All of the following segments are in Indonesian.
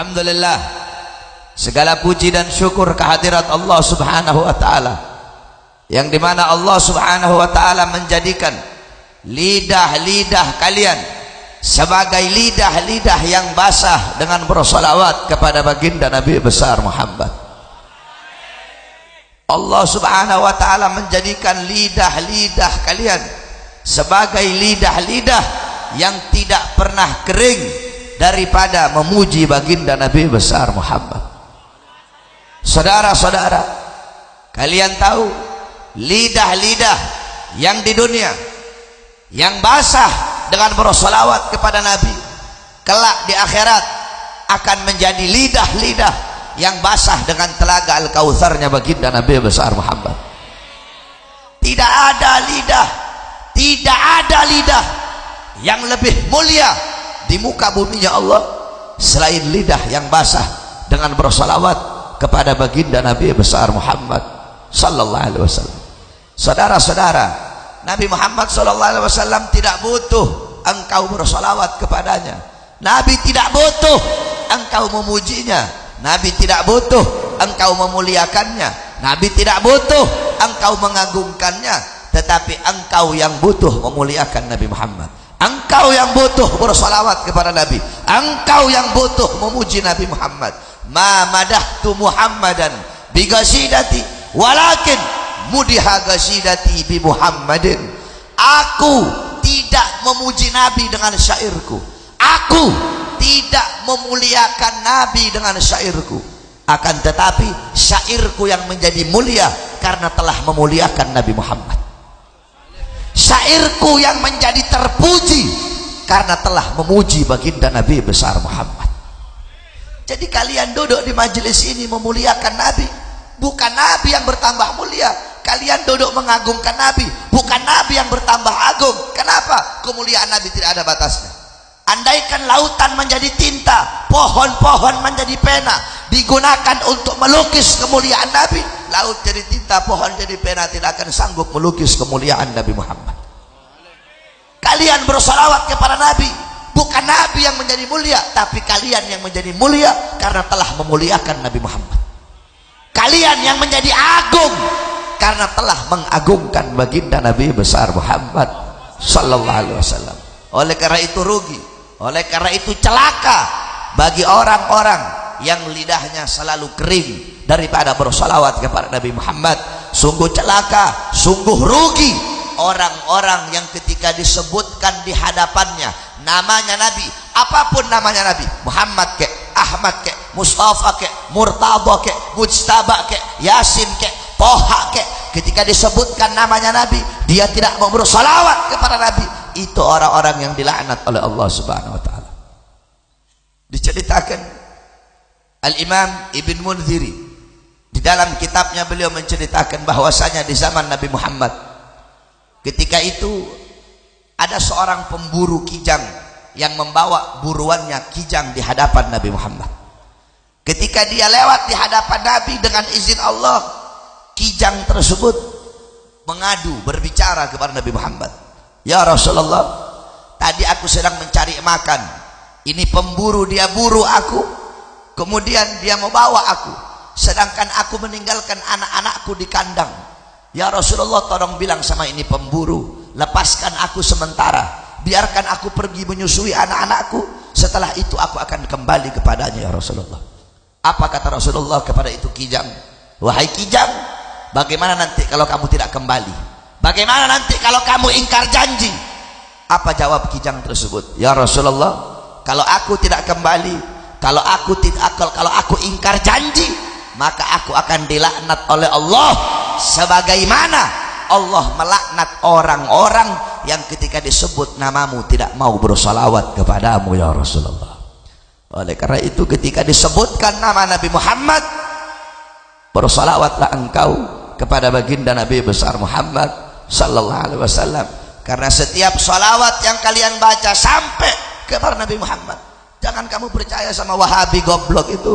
Alhamdulillah, segala puji dan syukur kehadirat Allah subhanahu wa ta'ala, yang dimana Allah subhanahu wa ta'ala menjadikan lidah-lidah kalian sebagai lidah-lidah yang basah dengan bersolawat kepada baginda Nabi besar Muhammad. Allah subhanahu wa ta'ala menjadikan lidah-lidah kalian sebagai lidah-lidah yang tidak pernah kering daripada memuji baginda Nabi besar Muhammad. Saudara-saudara, kalian tahu lidah-lidah yang di dunia yang basah dengan bersolawat kepada Nabi, kelak di akhirat akan menjadi lidah-lidah yang basah dengan telaga Al-Kautsarnya baginda Nabi besar Muhammad. Tidak ada lidah yang lebih mulia di muka buminya Allah selain lidah yang basah dengan bersolawat kepada baginda Nabi besar Muhammad sallallahu alaihi wasallam. Saudara-saudara, Nabi Muhammad sallallahu alaihi wasallam tidak butuh engkau bersolawat kepadanya. Nabi tidak butuh engkau memujinya. Nabi tidak butuh engkau memuliakannya. Nabi tidak butuh engkau mengagungkannya. Tetapi engkau yang butuh memuliakan Nabi Muhammad. Engkau yang butuh bersolawat kepada Nabi. Engkau yang butuh memuji Nabi Muhammad. Ma madahtu Muhammadan bi qasidati walakin mudiha qasidati bi Muhammadin. Aku tidak memuji Nabi dengan syairku. Aku tidak memuliakan Nabi dengan syairku. Akan tetapi syairku yang menjadi mulia karena telah memuliakan Nabi Muhammad. Syairku yang menjadi terpuji karena telah memuji baginda Nabi besar Muhammad. Jadi kalian duduk di majelis ini memuliakan Nabi, bukan Nabi yang bertambah mulia. Kalian duduk mengagungkan Nabi, bukan Nabi yang bertambah agung. Kenapa? Kemuliaan Nabi tidak ada batasnya. Andaikan lautan menjadi tinta, pohon-pohon menjadi pena, digunakan untuk melukis kemuliaan Nabi, laut jadi tinta, pohon jadi pena, tidak akan sanggup melukis kemuliaan Nabi Muhammad. Kalian bersolawat kepada Nabi, bukan Nabi yang menjadi mulia, tapi kalian yang menjadi mulia karena telah memuliakan Nabi Muhammad. Kalian yang menjadi agung karena telah mengagungkan baginda Nabi besar Muhammad sallallahu alaihi wasallam. Oleh karena itu rugi, oleh karena itu celaka bagi orang-orang yang lidahnya selalu kering daripada bersolawat kepada Nabi Muhammad. Sungguh celaka, sungguh rugi orang-orang yang ketika disebutkan di hadapannya namanya Nabi, apapun namanya Nabi, Muhammad kek, Ahmad kek, Mustafa kek, Murtadha kek, Mujtaba kek, Yasin kek, Toha kek, ketika disebutkan namanya Nabi dia tidak mau bersolawat kepada Nabi, itu orang-orang yang dilaknat oleh Allah subhanahu wa ta'ala. Diceritakan Al-Imam Ibn Munziri di dalam kitabnya, beliau menceritakan bahwasanya di zaman Nabi Muhammad ketika itu ada seorang pemburu kijang yang membawa buruannya kijang di hadapan Nabi Muhammad. Ketika dia lewat di hadapan Nabi dengan izin Allah, kijang tersebut mengadu, berbicara kepada Nabi Muhammad. Ya Rasulullah, tadi aku sedang mencari makan. Ini pemburu, dia buru aku, kemudian dia mau bawa aku, sedangkan aku meninggalkan anak-anakku di kandang. Ya Rasulullah, tolong bilang sama ini pemburu, lepaskan aku sementara, biarkan aku pergi menyusui anak-anakku, setelah itu aku akan kembali kepadanya. Ya Rasulullah. Apa kata Rasulullah kepada itu kijang? Wahai kijang, bagaimana nanti kalau kamu tidak kembali? Bagaimana nanti kalau kamu ingkar janji? Apa jawab kijang tersebut? Ya Rasulullah, kalau aku tidak kembali, kalau aku ingkar janji, maka aku akan dilaknat oleh Allah sebagaimana Allah melaknat orang-orang yang ketika disebut namamu tidak mau bersalawat kepadamu ya Rasulullah. Oleh karena itu ketika disebutkan nama Nabi Muhammad, bersalawatlah engkau kepada baginda Nabi besar Muhammad sallallahu alaihi wasallam, karena setiap salawat yang kalian baca sampai kepada Nabi Muhammad. Jangan kamu percaya sama Wahabi goblok itu.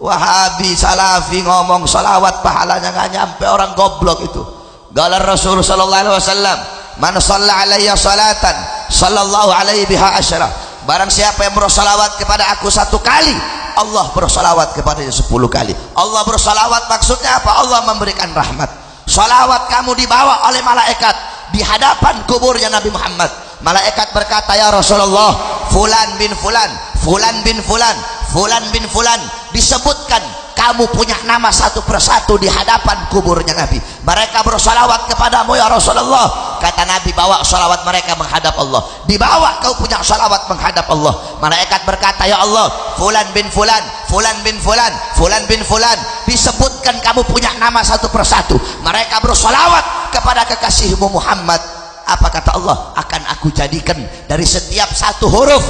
Wahabi Salafi ngomong salawat pahalanya nggak nyampe, orang goblok itu. Qala Rasul sallallahu alaihi wasallam, man shalla alayya salatan sallallahu alaihi biha asyra. Barang siapa yang bersalawat kepada aku satu kali, Allah bersalawat kepadanya 10 kali. Allah bersalawat maksudnya apa? Allah memberikan rahmat. Salawat kamu dibawa oleh malaikat di hadapan kuburnya Nabi Muhammad. Malaikat berkata, ya Rasulullah, fulan bin fulan, fulan bin fulan, fulan bin fulan, disebutkan kamu punya nama satu persatu di hadapan kuburnya Nabi. Mereka bersalawat kepadamu ya Rasulullah. Kata Nabi, bawa salawat mereka menghadap Allah. Dibawa kau punya salawat menghadap Allah. Malaikat berkata, ya Allah, fulan bin fulan, fulan bin fulan, fulan bin fulan, disebutkan kamu punya nama satu persatu. Mereka bersalawat kepada kekasihmu Muhammad. Apa kata Allah? Akan aku jadikan dari setiap satu huruf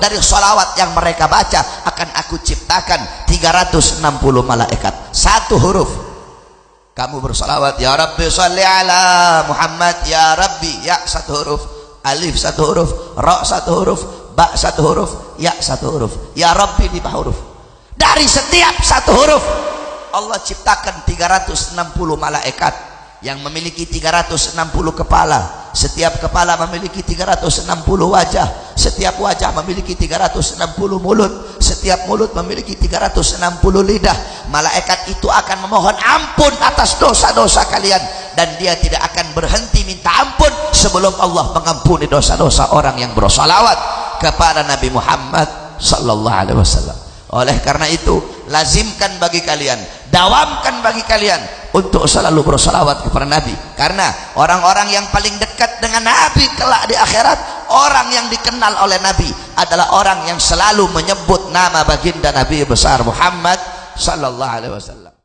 dari salawat yang mereka baca, akan aku ciptakan 360 malaikat. Satu huruf kamu bersalawat, ya Rabbi sholli ala Muhammad, ya Rabbi, ya satu huruf, alif satu huruf, ra satu huruf, ba satu huruf, ya satu huruf, ya Rabbi 5 huruf. Dari setiap satu huruf Allah ciptakan 360 malaikat yang memiliki 360 kepala. Setiap kepala memiliki 360 wajah. Setiap wajah memiliki 360 mulut. Setiap mulut memiliki 360 lidah. Malaikat itu akan memohon ampun atas dosa-dosa kalian, dan dia tidak akan berhenti minta ampun sebelum Allah mengampuni dosa-dosa orang yang bersalawat kepada Nabi Muhammad sallallahu alaihi wasallam. Oleh karena itu, lazimkan bagi kalian, dawamkan bagi kalian untuk selalu bersalawat kepada Nabi. Karena orang-orang yang paling dekat dengan Nabi kelak di akhirat, orang yang dikenal oleh Nabi adalah orang yang selalu menyebut nama baginda Nabi besar Muhammad sallallahu alaihi wasallam.